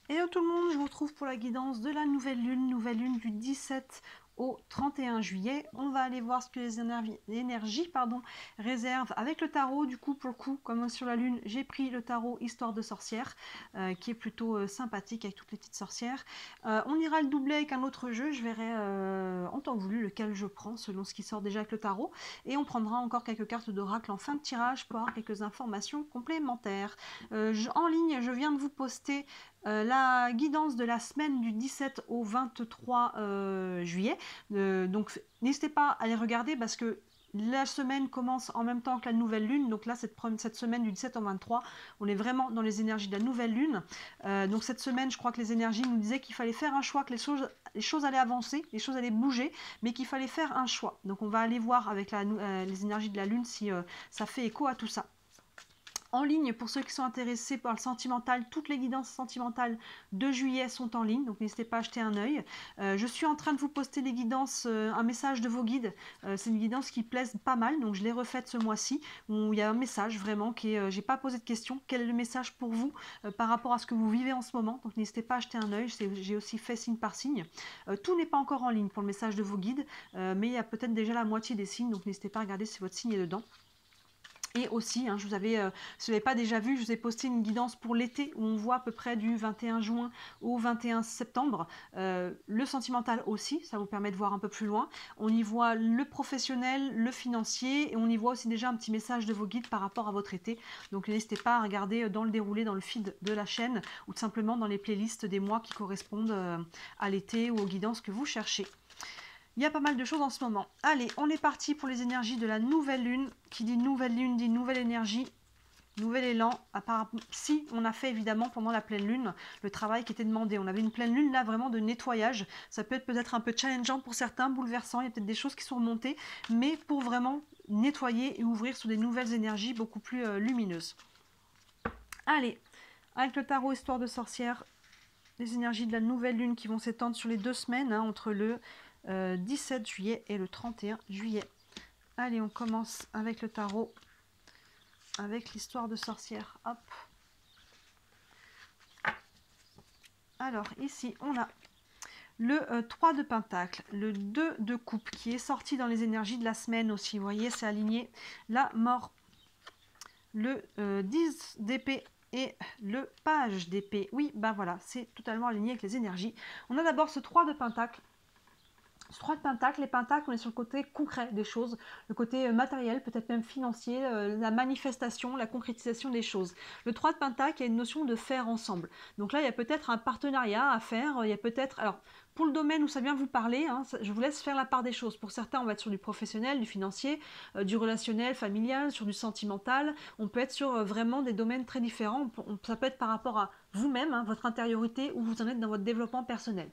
Hello tout le monde, je vous retrouve pour la guidance de la nouvelle lune du 17 au 31 juillet. On va aller voir ce que les énergies réservent avec le tarot. Du coup, pour le coup, comme sur la lune, j'ai pris le tarot Histoire de sorcière, qui est plutôt sympathique avec toutes les petites sorcières. On ira le doubler avec un autre jeu, je verrai en temps voulu lequel je prends selon ce qui sort déjà avec le tarot. Et on prendra encore quelques cartes d'oracle en fin de tirage pour avoir quelques informations complémentaires. En ligne, je viens de vous poster la guidance de la semaine du 17 au 23 juillet. Donc n'hésitez pas à les regarder parce que la semaine commence en même temps que la nouvelle lune. Donc là, cette semaine du 17 au 23, on est vraiment dans les énergies de la nouvelle lune. Donc cette semaine, je crois que les énergies nous disaient qu'il fallait faire un choix, que les choses allaient avancer, les choses allaient bouger, mais qu'il fallait faire un choix. Donc on va aller voir avec les énergies de la lune si ça fait écho à tout ça. En ligne, pour ceux qui sont intéressés par le sentimental, toutes les guidances sentimentales de juillet sont en ligne, donc n'hésitez pas à jeter un œil. Je suis en train de vous poster les guidances, un message de vos guides. C'est une guidance qui plaise pas mal, donc je l'ai refaite ce mois-ci, où il y a un message vraiment qui est, j'ai pas posé de question, quel est le message pour vous par rapport à ce que vous vivez en ce moment, donc n'hésitez pas à jeter un œil, j'ai aussi fait signe par signe. Tout n'est pas encore en ligne pour le message de vos guides, mais il y a peut-être déjà la moitié des signes, donc n'hésitez pas à regarder si votre signe est dedans. Et aussi, si vous n'avez pas déjà vu, je vous ai posté une guidance pour l'été où on voit à peu près du 21 juin au 21 septembre. Le sentimental aussi, ça vous permet de voir un peu plus loin. On y voit le professionnel, le financier et on y voit aussi déjà un petit message de vos guides par rapport à votre été. Donc n'hésitez pas à regarder dans le déroulé, dans le feed de la chaîne ou tout simplement dans les playlists des mois qui correspondent à l'été ou aux guidances que vous cherchez. Il y a pas mal de choses en ce moment. Allez, on est parti pour les énergies de la nouvelle lune. Qui dit nouvelle lune dit nouvelle énergie, nouvel élan. Si on a fait évidemment pendant la pleine lune le travail qui était demandé. On avait une pleine lune là vraiment de nettoyage. Ça peut être peut-être un peu challengeant pour certains, bouleversant. Il y a peut-être des choses qui sont remontées. Mais pour vraiment nettoyer et ouvrir sur des nouvelles énergies beaucoup plus lumineuses. Allez, avec le tarot Histoire de sorcière, les énergies de la nouvelle lune qui vont s'étendre sur les 2 semaines, entre le 17 juillet et le 31 juillet. Allez, on commence avec le tarot, avec l'histoire de sorcière. Hop. Alors, ici, on a le 3 de pentacle, le 2 de coupe qui est sorti dans les énergies de la semaine aussi. Vous voyez, c'est aligné. La mort, le 10 d'épée et le page d'épée. Oui, bah voilà, c'est totalement aligné avec les énergies. On a d'abord ce 3 de pentacle. Ce 3 de pentacle, les pentacles, on est sur le côté concret des choses, le côté matériel, peut-être même financier, la manifestation, la concrétisation des choses. Le 3 de pentacle, il y a une notion de faire ensemble. Donc là, il y a peut-être un partenariat à faire, il y a peut-être... Alors, pour le domaine où ça vient vous parler, je vous laisse faire la part des choses. Pour certains, on va être sur du professionnel, du financier, du relationnel, familial, sur du sentimental. On peut être sur vraiment des domaines très différents. Ça peut être par rapport à vous-même, votre intériorité, où vous en êtes dans votre développement personnel.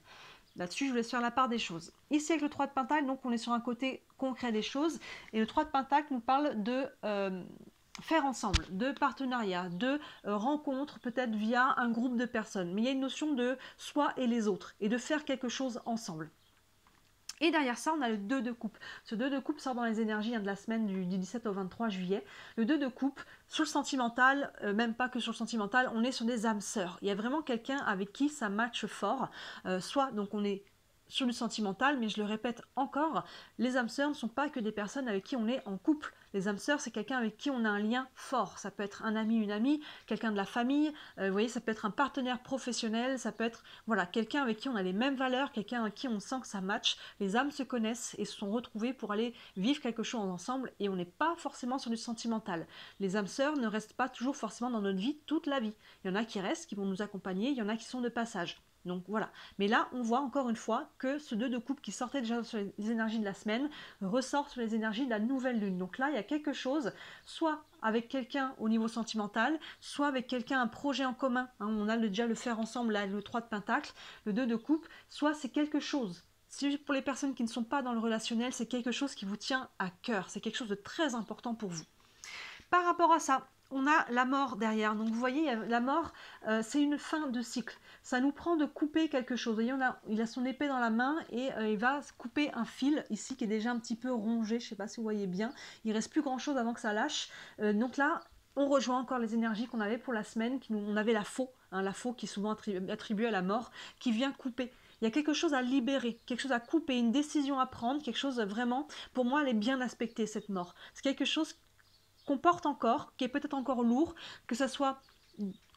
Là-dessus, je vous laisse faire la part des choses. Ici, avec le 3 de pentacle, donc on est sur un côté concret des choses. Et le 3 de pentacle nous parle de faire ensemble, de partenariat, de rencontre, peut-être via un groupe de personnes. Mais il y a une notion de soi et les autres, et de faire quelque chose ensemble. Et derrière ça, on a le 2 de coupe. Ce 2 de coupe sort dans les énergies de la semaine du 17 au 23 juillet. Le 2 de coupe, sur le sentimental, même pas que sur le sentimental, on est sur des âmes sœurs. Il y a vraiment quelqu'un avec qui ça matche fort. Soit, donc on est sur du sentimental, mais je le répète encore, les âmes sœurs ne sont pas que des personnes avec qui on est en couple. Les âmes sœurs, c'est quelqu'un avec qui on a un lien fort. Ça peut être un ami, une amie, quelqu'un de la famille, vous voyez, ça peut être un partenaire professionnel, ça peut être voilà, quelqu'un avec qui on a les mêmes valeurs, quelqu'un avec qui on sent que ça match. Les âmes se connaissent et se sont retrouvées pour aller vivre quelque chose ensemble et on n'est pas forcément sur du sentimental. Les âmes sœurs ne restent pas toujours forcément dans notre vie toute la vie. Il y en a qui restent, qui vont nous accompagner, il y en a qui sont de passage. Donc voilà. Mais là, on voit encore une fois que ce 2 de coupe qui sortait déjà sur les énergies de la semaine ressort sur les énergies de la nouvelle lune. Donc là, il y a quelque chose, soit avec quelqu'un au niveau sentimental, soit avec quelqu'un, un projet en commun. On a déjà le faire ensemble, là, le 3 de pentacle, le 2 de coupe, soit c'est quelque chose. Si pour les personnes qui ne sont pas dans le relationnel, c'est quelque chose qui vous tient à cœur, c'est quelque chose de très important pour vous. Par rapport à ça, on a la mort derrière. Donc vous voyez, la mort, c'est une fin de cycle. Ça nous prend de couper quelque chose. Vous voyez, il a son épée dans la main et il va couper un fil ici qui est déjà un petit peu rongé. Je ne sais pas si vous voyez bien. Il ne reste plus grand chose avant que ça lâche. Donc là, on rejoint encore les énergies qu'on avait pour la semaine. On avait la faux. hein, la faux qui est souvent attribuée à la mort, qui vient couper. Il y a quelque chose à libérer, quelque chose à couper, une décision à prendre, quelque chose vraiment, pour moi, elle est bien aspectée, cette mort. C'est quelque chose qu'on porte encore, qui est peut-être encore lourd, que ça soit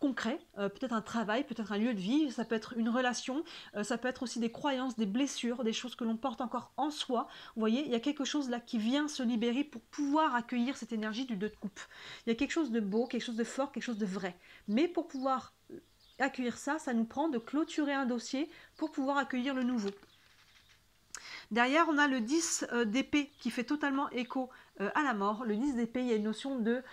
concret, peut-être un travail, peut-être un lieu de vie, ça peut être une relation, ça peut être aussi des croyances, des blessures, des choses que l'on porte encore en soi. Vous voyez, il y a quelque chose là qui vient se libérer pour pouvoir accueillir cette énergie du 2 de coupe. Il y a quelque chose de beau, quelque chose de fort, quelque chose de vrai. Mais pour pouvoir accueillir ça, ça nous prend de clôturer un dossier pour pouvoir accueillir le nouveau. Derrière, on a le 10 d'épée qui fait totalement écho à la mort. Le 10 d'épée, il y a une notion de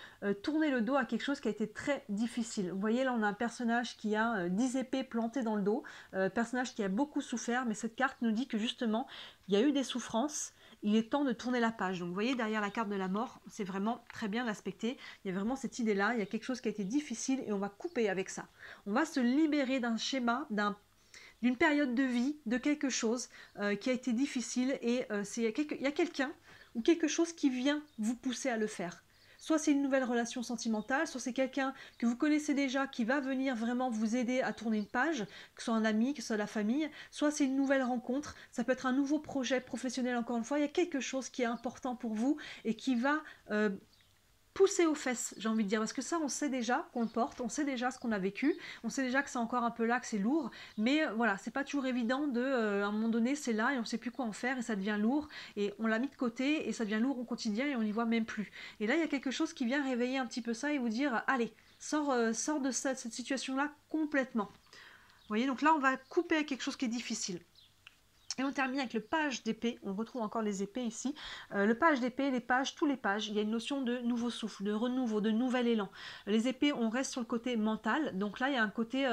tourner le dos à quelque chose qui a été très difficile. Vous voyez, là, on a un personnage qui a 10 épées plantées dans le dos, personnage qui a beaucoup souffert, mais cette carte nous dit que justement, il y a eu des souffrances, il est temps de tourner la page. Donc, vous voyez, derrière la carte de la mort, c'est vraiment très bien aspecté. Il y a vraiment cette idée-là, il y a quelque chose qui a été difficile et on va couper avec ça. On va se libérer d'un schéma, d'une période de vie, de quelque chose qui a été difficile et il y a quelqu'un ou quelque chose qui vient vous pousser à le faire. Soit c'est une nouvelle relation sentimentale, soit c'est quelqu'un que vous connaissez déjà qui va venir vraiment vous aider à tourner une page, que ce soit un ami, que ce soit la famille, soit c'est une nouvelle rencontre, ça peut être un nouveau projet professionnel encore une fois, il y a quelque chose qui est important pour vous et qui va pousser aux fesses, j'ai envie de dire, parce que ça, on sait déjà qu'on le porte, on sait déjà ce qu'on a vécu, on sait déjà que c'est encore un peu là, que c'est lourd, mais voilà, c'est pas toujours évident de, à un moment donné, c'est là et on sait plus quoi en faire et ça devient lourd et on l'a mis de côté et ça devient lourd au quotidien et on n'y voit même plus. Et là, il y a quelque chose qui vient réveiller un petit peu ça et vous dire, allez, sors de cette situation-là complètement. Vous voyez, donc là, on va couper avec quelque chose qui est difficile. Et on termine avec le page d'épée, on retrouve encore les épées ici. Le page d'épée, les pages, tous les pages, il y a une notion de nouveau souffle, de renouveau, de nouvel élan. Les épées, on reste sur le côté mental, donc là il y a un côté,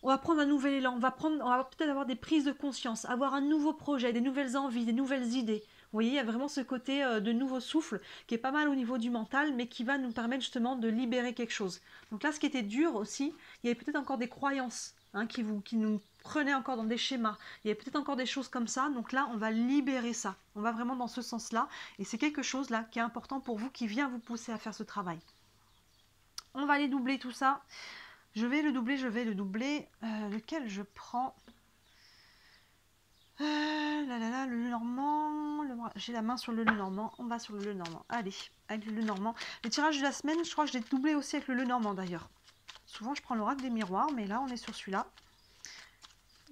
on va prendre un nouvel élan, on va peut-être avoir des prises de conscience, avoir un nouveau projet, des nouvelles envies, des nouvelles idées. Vous voyez, il y a vraiment ce côté de nouveau souffle qui est pas mal au niveau du mental, mais qui va nous permettre justement de libérer quelque chose. Donc là, ce qui était dur aussi, il y avait peut-être encore des croyances qui nous prenaient encore dans des schémas. Il y avait peut-être encore des choses comme ça. Donc là, on va libérer ça. On va vraiment dans ce sens-là. Et c'est quelque chose là qui est important pour vous, qui vient vous pousser à faire ce travail. On va aller doubler tout ça. Je vais le doubler. Lequel je prends le Normand. J'ai la main sur le Normand. On va sur le Normand. Allez, avec le Normand. Le tirage de la semaine, je crois que je l'ai doublé aussi avec le Normand d'ailleurs. Souvent, je prends l'oracle des miroirs, mais là, on est sur celui-là.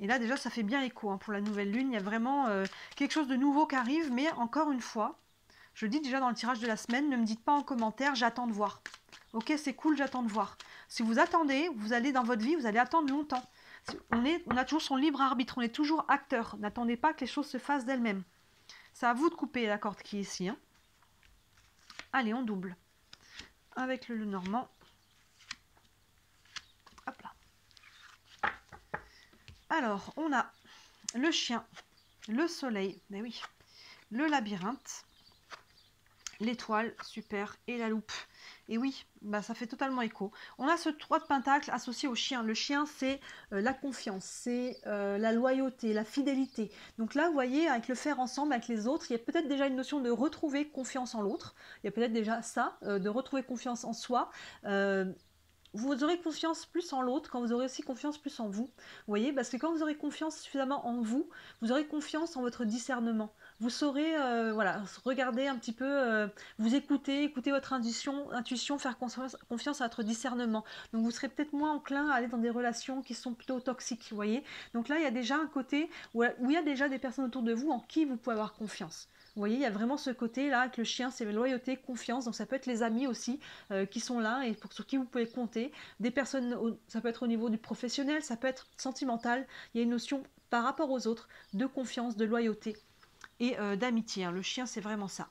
Et là, déjà, ça fait bien écho pour la nouvelle lune. Il y a vraiment quelque chose de nouveau qui arrive, mais encore une fois, je le dis déjà dans le tirage de la semaine, ne me dites pas en commentaire, j'attends de voir. Ok, c'est cool, j'attends de voir. Si vous attendez, vous allez dans votre vie, vous allez attendre longtemps. On a toujours son libre arbitre, on est toujours acteur. N'attendez pas que les choses se fassent d'elles-mêmes. C'est à vous de couper la corde qui est ici. Allez, on double. Avec le Normand. Hop là. Alors, on a le chien, le soleil, mais oui, le labyrinthe, l'étoile, super, et la loupe. Et oui, bah ça fait totalement écho. On a ce 3 de pentacle associé au chien. Le chien, c'est la confiance, c'est la loyauté, la fidélité. Donc là, vous voyez, avec le faire ensemble, avec les autres, il y a peut-être déjà une notion de retrouver confiance en l'autre. Il y a peut-être déjà ça, de retrouver confiance en soi. Vous aurez confiance plus en l'autre quand vous aurez aussi confiance plus en vous. Vous voyez, parce que quand vous aurez confiance suffisamment en vous, vous aurez confiance en votre discernement. Vous saurez voilà, regarder un petit peu, vous écouter votre intuition, faire confiance à votre discernement. Donc vous serez peut-être moins enclin à aller dans des relations qui sont plutôt toxiques, vous voyez. Donc là, il y a déjà un côté où il y a déjà des personnes autour de vous en qui vous pouvez avoir confiance. Vous voyez, il y a vraiment ce côté-là avec le chien, c'est loyauté, confiance. Donc ça peut être les amis aussi qui sont là et sur qui vous pouvez compter. Des personnes, ça peut être au niveau du professionnel, ça peut être sentimental. Il y a une notion par rapport aux autres de confiance, de loyauté et d'amitié. Le chien, c'est vraiment ça.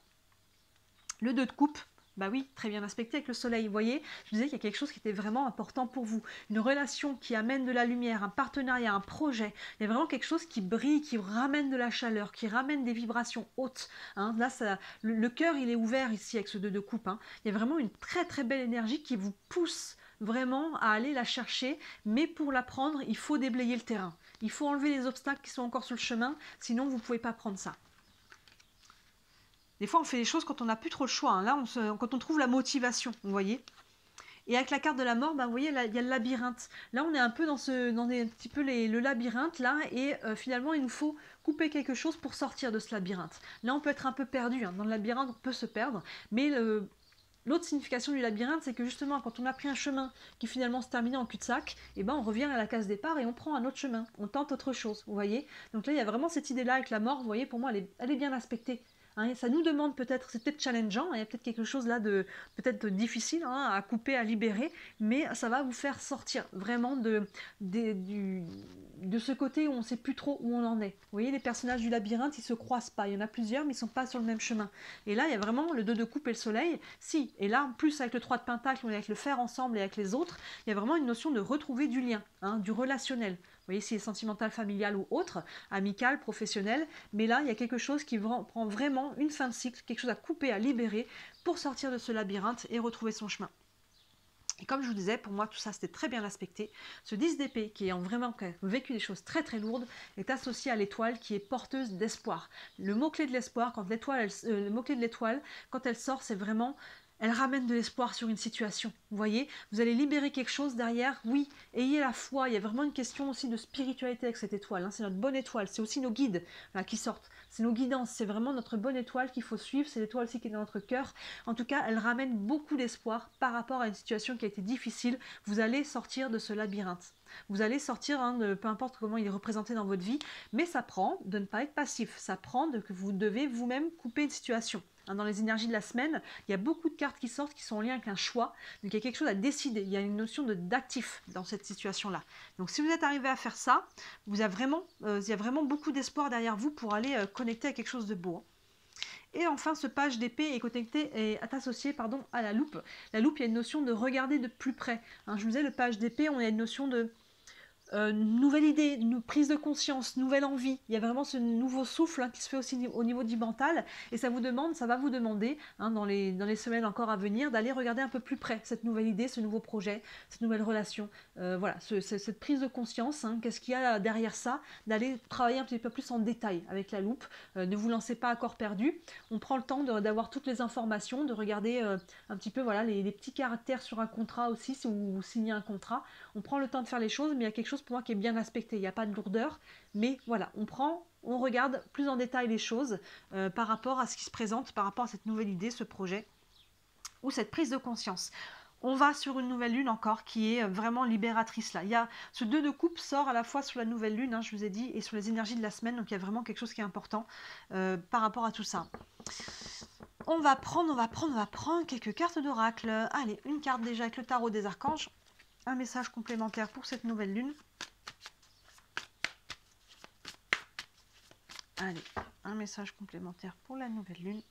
Le 2 de coupe. Bah oui, très bien aspecté avec le soleil. Vous voyez, je disais qu'il y a quelque chose qui était vraiment important pour vous. Une relation qui amène de la lumière, un partenariat, un projet. Il y a vraiment quelque chose qui brille, qui ramène de la chaleur, qui ramène des vibrations hautes. Là, le cœur, il est ouvert ici avec ce 2 de coupe. Il y a vraiment une très très belle énergie qui vous pousse vraiment à aller la chercher. Mais pour la prendre, il faut déblayer le terrain. Il faut enlever les obstacles qui sont encore sur le chemin. Sinon, vous ne pouvez pas prendre ça. Des fois, on fait les choses quand on n'a plus trop le choix. Là, quand on trouve la motivation, vous voyez. Et avec la carte de la mort, vous voyez, là, il y a le labyrinthe. Là, on est un peu dans un petit peu le labyrinthe, là, et finalement, il nous faut couper quelque chose pour sortir de ce labyrinthe. Là, on peut être un peu perdu, hein. Dans le labyrinthe, on peut se perdre, mais l'autre signification du labyrinthe, c'est que justement, quand on a pris un chemin qui finalement se terminait en cul-de-sac, on revient à la case départ et on prend un autre chemin, on tente autre chose, vous voyez. Donc là, il y a vraiment cette idée-là avec la mort, vous voyez, pour moi, elle est bien aspectée. Hein, ça nous demande peut-être, c'est peut-être challengeant, il y a peut-être quelque chose là de peut-être difficile à couper, à libérer, mais ça va vous faire sortir vraiment de ce côté où on ne sait plus trop où on en est. Vous voyez, les personnages du labyrinthe, ils ne se croisent pas, il y en a plusieurs, mais ils ne sont pas sur le même chemin. Et là, il y a vraiment le 2 de coupe et le soleil, si, et là, en plus avec le 3 de pentacle, avec le faire ensemble et avec les autres, il y a vraiment une notion de retrouver du lien, du relationnel. Vous voyez, si c'est sentimental, familial ou autre, amical, professionnel, mais là, il y a quelque chose qui prend vraiment une fin de cycle, quelque chose à couper, à libérer, pour sortir de ce labyrinthe et retrouver son chemin. Et comme je vous disais, pour moi, tout ça, c'était très bien respecté. Ce 10 d'épée, qui a vraiment vécu des choses très très lourdes, est associé à l'étoile qui est porteuse d'espoir. Le mot-clé de l'espoir, le mot-clé de l'étoile, quand elle sort, c'est vraiment... Elle ramène de l'espoir sur une situation. Vous voyez, vous allez libérer quelque chose derrière. Oui, ayez la foi. Il y a vraiment une question aussi de spiritualité avec cette étoile. C'est notre bonne étoile. C'est aussi nos guides qui sortent. C'est nos guidances. C'est vraiment notre bonne étoile qu'il faut suivre. C'est l'étoile aussi qui est dans notre cœur. En tout cas, elle ramène beaucoup d'espoir par rapport à une situation qui a été difficile. Vous allez sortir de ce labyrinthe. Vous allez sortir, peu importe comment il est représenté dans votre vie, mais ça prend de ne pas être passif. Ça prend que vous devez vous-même couper une situation. Dans les énergies de la semaine, il y a beaucoup de cartes qui sortent qui sont en lien avec un choix. Donc il y a quelque chose à décider. Il y a une notion d'actif dans cette situation-là. Donc si vous êtes arrivé à faire ça, il y a vraiment beaucoup d'espoir derrière vous pour aller connecter à quelque chose de beau. Et enfin, ce page d'épée est associé à la loupe. La loupe, il y a une notion de regarder de plus près. Je vous disais, le page d'épée, on a une notion de nouvelle idée, une prise de conscience, nouvelle envie. Il y a vraiment ce nouveau souffle qui se fait aussi au niveau du mental, et ça va vous demander dans les semaines encore à venir d'aller regarder un peu plus près cette nouvelle idée, ce nouveau projet, cette nouvelle relation. Voilà, cette prise de conscience, qu'est-ce qu'il y a derrière ça, d'aller travailler un petit peu plus en détail avec la loupe. Ne vous lancez pas à corps perdu. On prend le temps d'avoir toutes les informations, de regarder un petit peu les petits caractères sur un contrat aussi, si vous signez un contrat. On prend le temps de faire les choses, mais il y a quelque chose pour moi qui est bien aspecté. Il n'y a pas de lourdeur, mais voilà, on regarde plus en détail les choses par rapport à ce qui se présente, par rapport à cette nouvelle idée, ce projet, ou cette prise de conscience. On va sur une nouvelle lune encore qui est vraiment libératrice là. Il y a ce 2 de coupe sort à la fois sur la nouvelle lune, je vous ai dit, et sur les énergies de la semaine, donc il y a vraiment quelque chose qui est important par rapport à tout ça. On va prendre quelques cartes d'oracle. Allez, une carte déjà avec le tarot des archanges. Un message complémentaire pour cette nouvelle lune. Allez, un message complémentaire pour la nouvelle lune.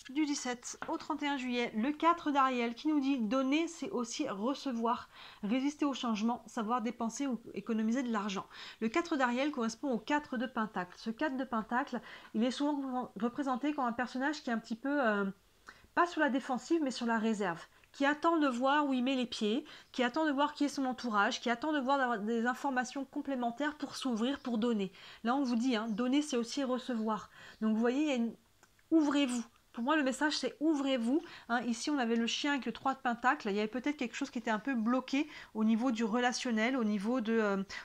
Du 17 au 31 juillet, le 4 d'Ariel qui nous dit « Donner, c'est aussi recevoir, résister au changement, savoir dépenser ou économiser de l'argent ». Le 4 d'Ariel correspond au 4 de Pentacle. Ce 4 de Pentacle, il est souvent représenté comme un personnage qui est un petit peu, pas sur la défensive, mais sur la réserve, qui attend de voir où il met les pieds, qui attend de voir qui est son entourage, qui attend de voir des informations complémentaires pour s'ouvrir, pour donner. Là, on vous dit, donner, c'est aussi recevoir. Donc, vous voyez, ouvrez-vous. Pour moi, le message, c'est ouvrez-vous. Ici, on avait le chien avec le 3 de Pentacle. Il y avait peut-être quelque chose qui était un peu bloqué au niveau du relationnel, au niveau du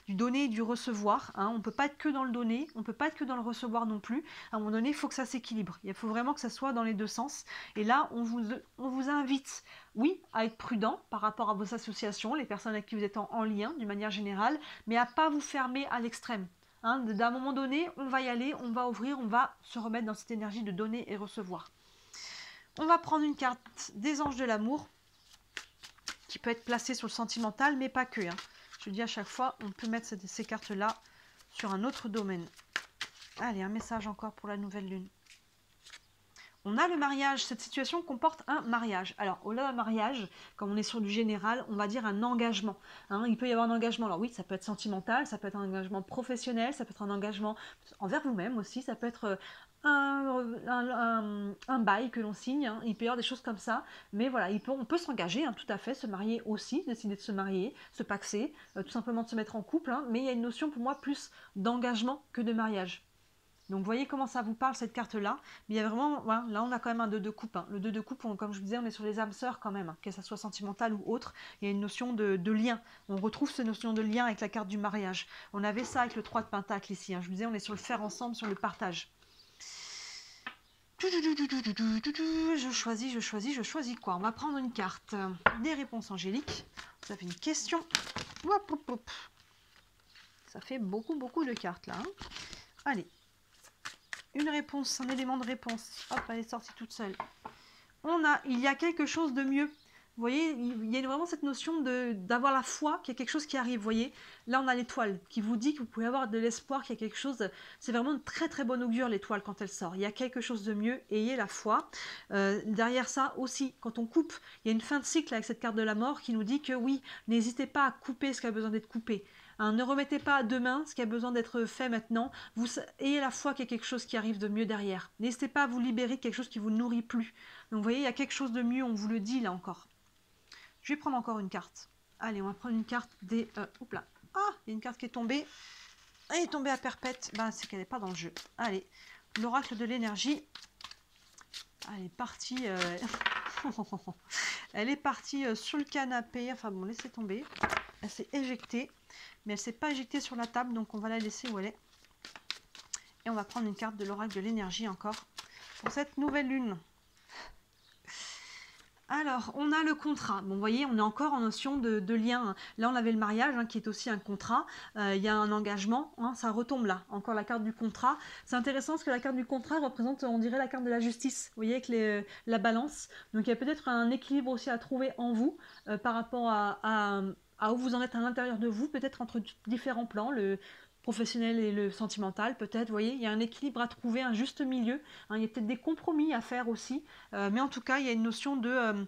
donner et du recevoir. On ne peut pas être que dans le donner, on ne peut pas être que dans le recevoir non plus. À un moment donné, il faut que ça s'équilibre. Il faut vraiment que ça soit dans les deux sens. Et là, on vous invite, oui, à être prudent par rapport à vos associations, les personnes avec qui vous êtes en lien, d'une manière générale, mais à ne pas vous fermer à l'extrême. D'un moment donné, on va y aller, on va ouvrir, on va se remettre dans cette énergie de donner et recevoir. On va prendre une carte des anges de l'amour qui peut être placée sur le sentimental, mais pas que. Je dis à chaque fois, on peut mettre ces cartes-là sur un autre domaine. Allez, un message encore pour la nouvelle lune. On a le mariage, cette situation comporte un mariage. Alors, au-delà d'un mariage, comme on est sur du général, on va dire un engagement. Il peut y avoir un engagement, alors oui, ça peut être sentimental, ça peut être un engagement professionnel, ça peut être un engagement envers vous-même aussi, ça peut être un bail que l'on signe, il peut y avoir des choses comme ça, mais voilà, on peut s'engager, tout à fait, se marier aussi, décider de se marier, se paxer, tout simplement de se mettre en couple, mais il y a une notion pour moi plus d'engagement que de mariage. Donc, vous voyez comment ça vous parle, cette carte-là. Mais il y a vraiment, voilà, là, on a quand même un 2 de coupe. Hein. Le 2 de coupe, comme je vous disais, on est sur les âmes sœurs quand même, hein, que ça soit sentimental ou autre. Il y a une notion de lien. On retrouve cette notion de lien avec la carte du mariage. On avait ça avec le 3 de pentacle ici. Hein. Je vous disais, on est sur le faire ensemble, sur le partage. Je choisis quoi? On va prendre une carte. Des réponses angéliques. Ça fait une question. Hop, hop, hop. Ça fait beaucoup de cartes là. Hein. Allez. Une réponse, un élément de réponse. Hop, elle est sortie toute seule. Il y a quelque chose de mieux. Vous voyez, il y a vraiment cette notion d'avoir la foi qu'il y a quelque chose qui arrive. Vous voyez, là on a l'étoile qui vous dit que vous pouvez avoir de l'espoir, qu'il y a quelque chose. C'est vraiment une très bonne augure l'étoile quand elle sort. Il y a quelque chose de mieux, ayez la foi. Derrière ça aussi, quand on coupe, il y a une fin de cycle avec cette carte de la mort qui nous dit que oui, n'hésitez pas à couper ce qui a besoin d'être coupé. Hein, ne remettez pas à demain ce qui a besoin d'être fait maintenant. Vous ayez la foi qu'il y a quelque chose qui arrive de mieux derrière. N'hésitez pas à vous libérer de quelque chose qui vous nourrit plus. Donc vous voyez, il y a quelque chose de mieux, on vous le dit là encore. Je vais prendre encore une carte. Allez, on va prendre une carte des... Oups là. Ah, il y a une carte qui est tombée. Elle est tombée à perpète. Ben, c'est qu'elle n'est pas dans le jeu. Allez, l'oracle de l'énergie. Elle est partie... Elle est partie sur le canapé. Enfin bon, laissez tomber. Elle s'est éjectée. Mais elle ne s'est pas éjectée sur la table. Donc on va la laisser où elle est. Et on va prendre une carte de l'oracle de l'énergie encore. Pour cette nouvelle lune. Alors, on a le contrat. Bon, vous voyez, on est encore en notion de lien. Là, on avait le mariage, hein, qui est aussi un contrat. Il y a un engagement, hein, ça retombe là. Encore la carte du contrat. C'est intéressant parce que la carte du contrat représente, on dirait, la carte de la justice. Vous voyez, avec la balance. Donc, il y a peut-être un équilibre aussi à trouver en vous par rapport à où vous en êtes à l'intérieur de vous, peut-être entre différents plans, le professionnel et le sentimental, peut-être, vous voyez, il y a un équilibre à trouver, un juste milieu, hein, il y a peut-être des compromis à faire aussi, mais en tout cas, il y a une notion de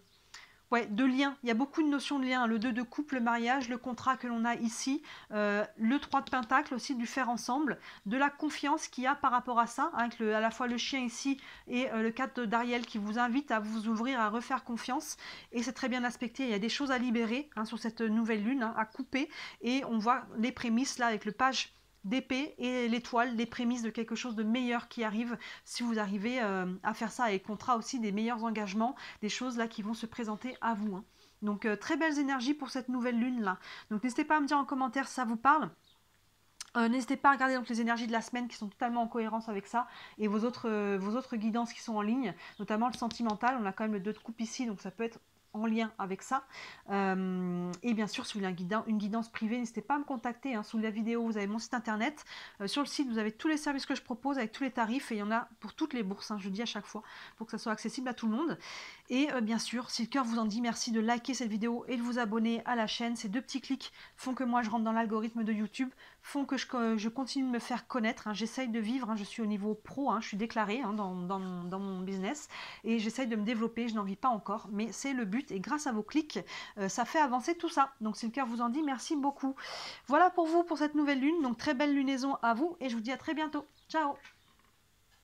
lien, il y a beaucoup de notions de lien, le 2 de couple, le mariage, le contrat que l'on a ici, le 3 de pentacle aussi, du faire ensemble, de la confiance qu'il y a par rapport à ça, hein, avec à la fois le chien ici et le 4 d'Ariel qui vous invite à vous ouvrir, à refaire confiance, et c'est très bien aspecté, il y a des choses à libérer, hein, sur cette nouvelle lune, hein, à couper, et on voit les prémices là avec le page d'épée et l'étoile, les prémices de quelque chose de meilleur qui arrive si vous arrivez à faire ça, et contrat aussi des meilleurs engagements, des choses là qui vont se présenter à vous. Hein. Donc très belles énergies pour cette nouvelle lune là. Donc n'hésitez pas à me dire en commentaire si ça vous parle. N'hésitez pas à regarder donc les énergies de la semaine qui sont totalement en cohérence avec ça, et vos autres guidances qui sont en ligne, notamment le sentimental. On a quand même le 2 de coupe ici, donc ça peut être en lien avec ça. Et bien sûr, si vous voulez une guidance privée, n'hésitez pas à me contacter. Hein. Sous la vidéo, vous avez mon site internet. Sur le site, vous avez tous les services que je propose avec tous les tarifs, et il y en a pour toutes les bourses, hein, je le dis à chaque fois, pour que ça soit accessible à tout le monde. Et bien sûr, si le cœur vous en dit, merci de liker cette vidéo et de vous abonner à la chaîne. Ces 2 petits clics font que moi, je rentre dans l'algorithme de YouTube, font que je continue de me faire connaître. Hein. J'essaye de vivre, hein. Je suis au niveau pro, hein. Je suis déclarée, hein, dans mon business, et j'essaye de me développer. Je n'en vis pas encore, mais c'est le but, et grâce à vos clics, ça fait avancer tout ça. Donc si le cœur vous en dit, merci beaucoup. Voilà pour vous pour cette nouvelle lune, donc très belle lunaison à vous, et je vous dis à très bientôt. Ciao!